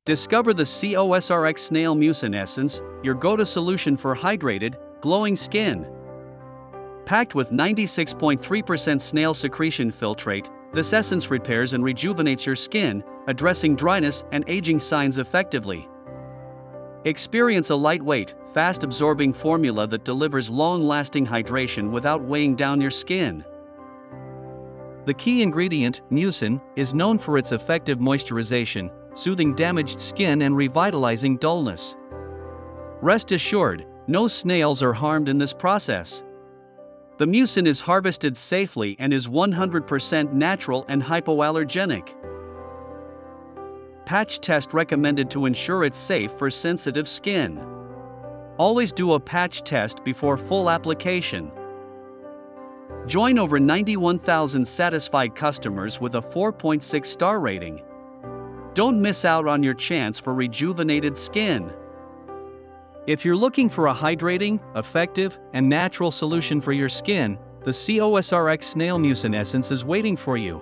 Discover the COSRX Snail Mucin Essence, your go-to solution for hydrated, glowing skin. Packed with 96.3% snail secretion filtrate, this essence repairs and rejuvenates your skin, addressing dryness and aging signs effectively. Experience a lightweight, fast-absorbing formula that delivers long-lasting hydration without weighing down your skin. The key ingredient, mucin, is known for its effective moisturization, soothing damaged skin and revitalizing dullness. Rest assured, no snails are harmed in this process. The mucin is harvested safely and is 100% natural and hypoallergenic. Patch test recommended to ensure it's safe for sensitive skin. Always do a patch test before full application. Join over 91,000 satisfied customers with a 4.6 star rating. Don't miss out on your chance for rejuvenated skin. If you're looking for a hydrating, effective, and natural solution for your skin, the COSRX Snail Mucin Essence is waiting for you.